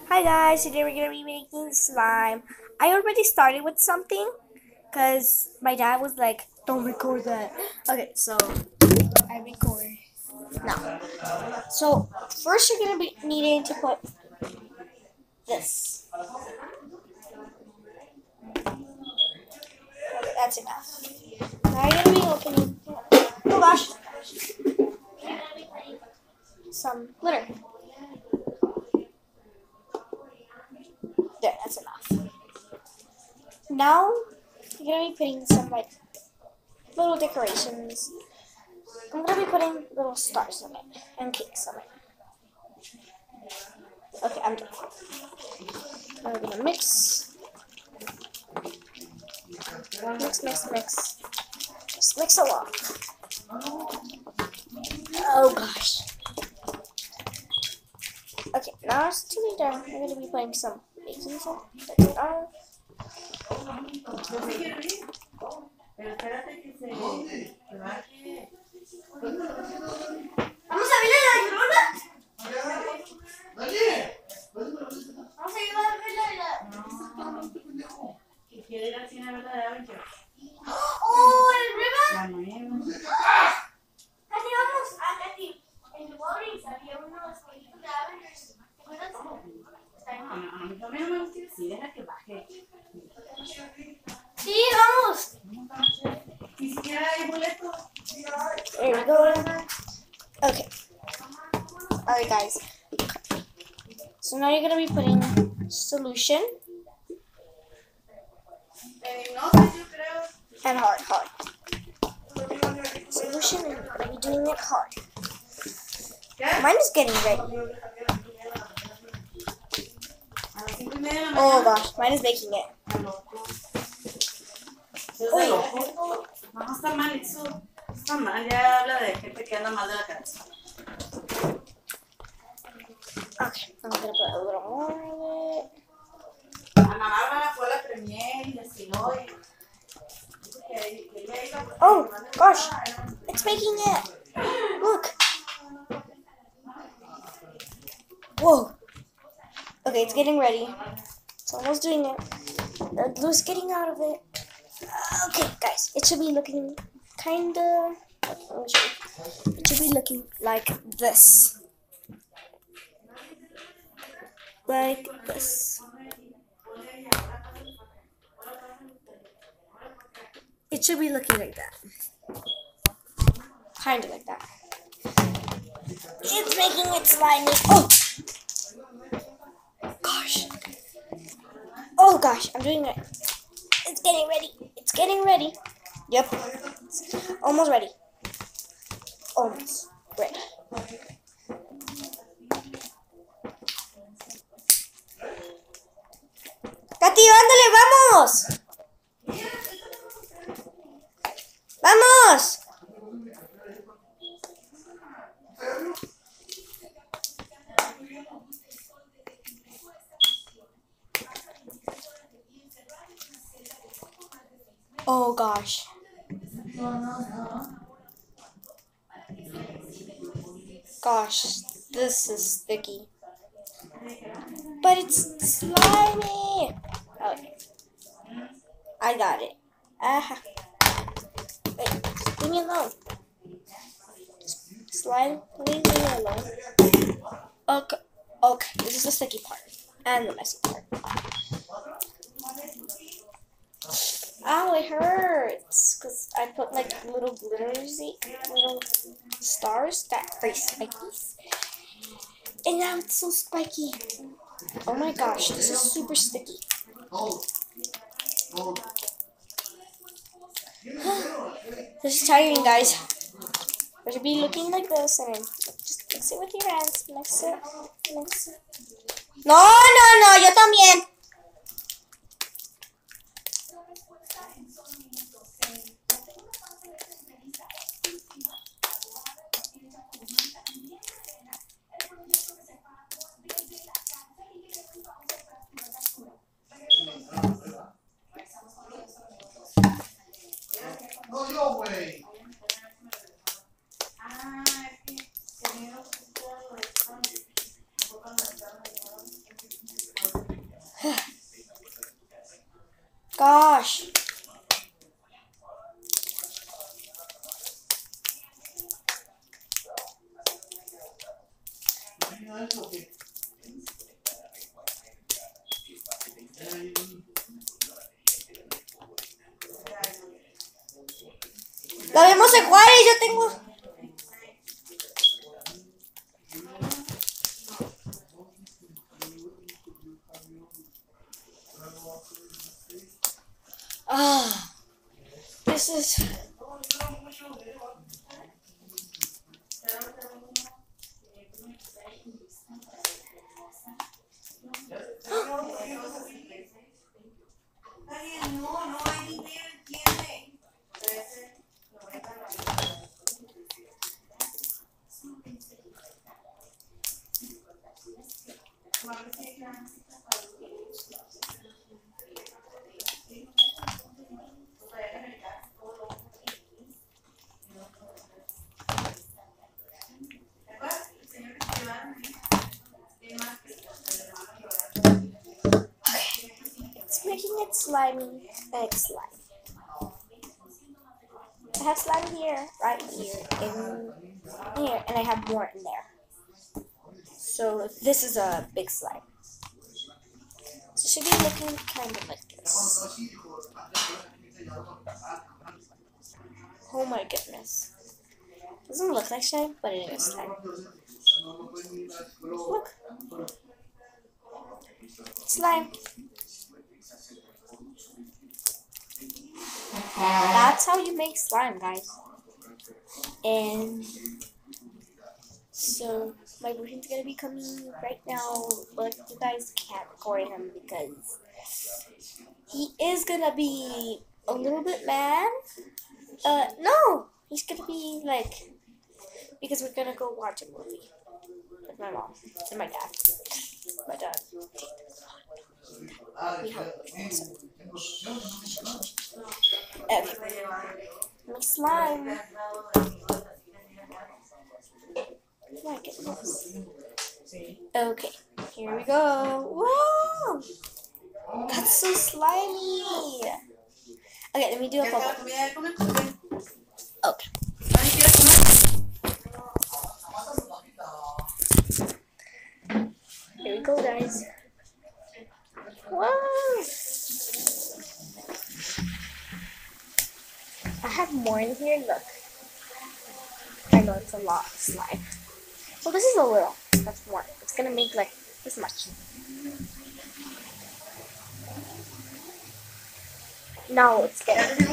Hi guys, today we're gonna be making slime. I already started with something because my dad was like, don't record that. Okay, so I record now. So first you're gonna be needing to put this. Okay, that's enough. Now you're gonna be opening, oh gosh, some glitter. There, that's enough. Now you're gonna be putting some like little decorations. I'm gonna be putting little stars on it and cakes on it. Okay, I'm done. Now we're gonna mix. Mix. Just mix a lot. Oh gosh. Okay, now it's to be done. I'm gonna be putting some baking soda. Vamos a ver la llorona. Vamos a llevar a ver la. Quiere ir al cine a ver la de Avenger. ¡Oh, el River! Casi vamos a Katy. En Walgreens había unos jueguitos de Avengers. ¿Te acuerdas? A mí no me gusta ir así, deja que baje. Sí, vamos. Ni siquiera hay boletos. There we go. Okay. Alright, guys. So now you're going to be putting solution. And hard. Solution and you're going to be doing it hard. Mine is getting ready. Oh gosh, mine is making it. Oh. No, está mal eso. Está mal, ya habla de gente que anda mal de la cabeza. Okay, I'm gonna put a little more of it. Ana Bárbara fue a la premier y desfiló y dijo que ella iba a... Oh gosh, it's making it. Look. Whoa. Okay, it's getting ready. It's almost doing it. The glue's getting out of it. Okay, guys, it should be looking kinda. Let me show you. It should be looking like this. Like this. It should be looking like that. Kind of like that. It's making it slimy. Oh! Gosh. Oh gosh, I'm doing it. It's getting ready. It's getting ready. Yep. It's almost ready. Almost ready. Katy, ándale, vamos. Vamos. Oh gosh. Gosh, this is sticky. But it's slimy. Okay. I got it. Wait, just leave me alone. Slime, leave me alone. Okay, this is the sticky part. And the messy part. Ow, it hurts. Because I put like little glittersy, little stars that are spikies. And now it's so spiky. Oh my gosh, this is super sticky. This is tiring, guys. It should be looking like this, and then just mix it with your hands. Mix it. No, yo también. No, your way. Gosh. La vemos en Juárez, yo tengo. Ah, this is. It's making it slimy. It's slime. I have slime here, right here, in here, and I have more in there. So this is a big slime. So it should be looking kind of like this. Oh my goodness. Doesn't look like slime, but it is slime. Look. Slime. That's how you make slime, guys. And so my boyfriend's gonna be coming right now, but you guys can't record him because he is gonna be a little bit mad. No, he's gonna be like, because we're gonna go watch a movie with my mom and my dad. My dad. We have okay. Make slime. My goodness. Okay, here we go. Whoa! That's so slimy. Okay, let me do a bubble. Okay. Here we go, guys. Whoa! I have more in here. Look. I know it's a lot of slime. Well, this is a little. That's more. It's gonna make like this much. No, it's getting.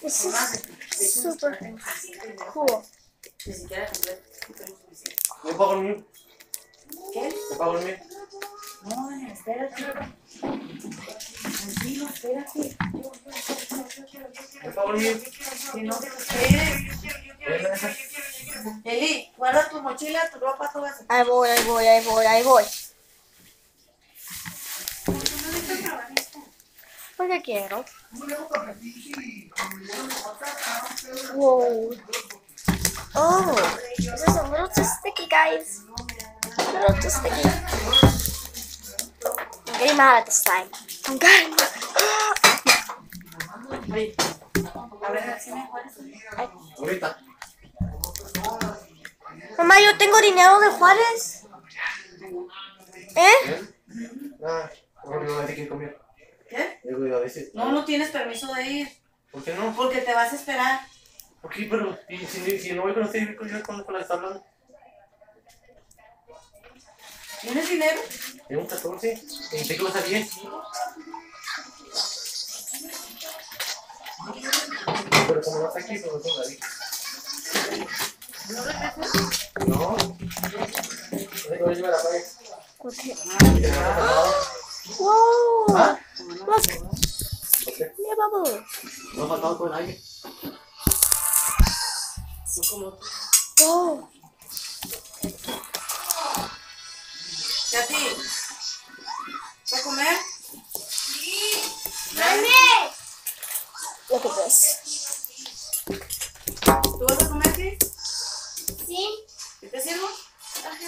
This is super cool. ¿Me pago el mío? ¿Qué? ¿Me pago el mío? No, espérate. Tranquilo, espérate. ¿Me pago el mío? Que no te esperes. Yaelhi, guarda tu mochila, tu ropa, todo eso. Ahí voy, ahí voy, ahí voy, ahí voy. Porque quiero. Whoa. Oh, this is a little too sticky, guys. A little too sticky. I'm getting mad at the slime. I'm getting mad. Oye, a ver si me pones. Ahorita. Mamá, yo tengo dinero de Juárez. ¿Eh? Ah, no hay que comer. ¿Qué? A veces. No, no tienes permiso de ir. ¿Por qué no? Porque te vas a esperar. Ok, pero si no voy con usted, yo con la que está hablando. ¿Tienes dinero? Tengo un 14. Pensé que vas a 10. Pero como no está aquí, pues no tengo la vida. ¿No regresas? No. No tengo que llevar la pared. Okay. Ah, Whoa! ¿Ah? Look! Mira bubble! No ha faltado con aire. Whoa! Katy, ¿va a comer? Look at this. ¿Tú vas a comer, Katy? Sí. ¿Qué te sirvo? Ok.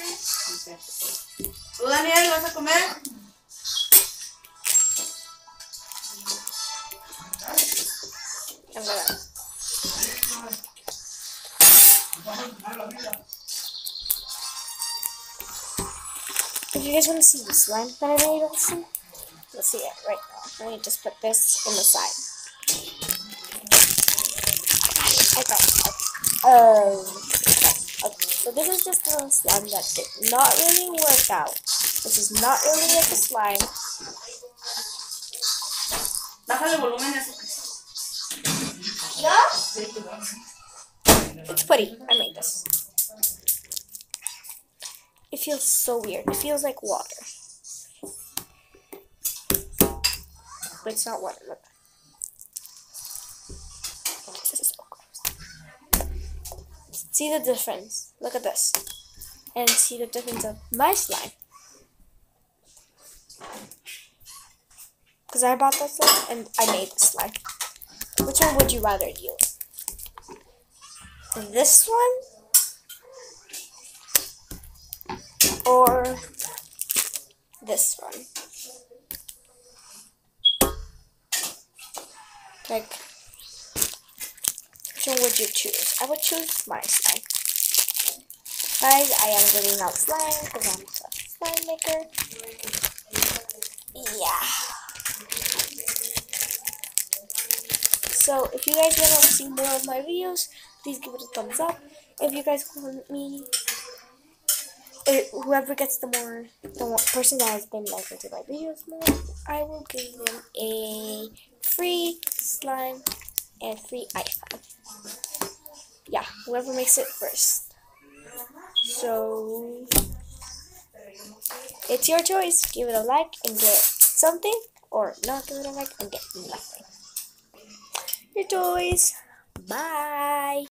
¿Tú, Daniel, vas a comer? I'm gonna. If you guys want to see the slime that I made, let's see it right now. Let me just put this in the side. Okay. So this is just a little slime that did not really work out. This is not really like a slime. Bájale el volumen a eso. It's pretty. I made this. It feels so weird. It feels like water. But it's not water. Look. This is so gross. See the difference. Look at this. And see the difference of my slime. Because I bought that slime and I made the slime. Which one would you rather use? This one? Or this one? Like, which one would you choose? I would choose my slime. Guys, I am giving out slime because I'm a slime maker. Yeah. So, if you guys want to see more of my videos, please give it a thumbs up. If you guys want me, whoever gets the person that has been liking to my videos more, I will give them a free slime and free iPhone. Yeah, whoever makes it first. So, it's your choice. Give it a like and get something, or not give it a like and get nothing. Your choice. Bye.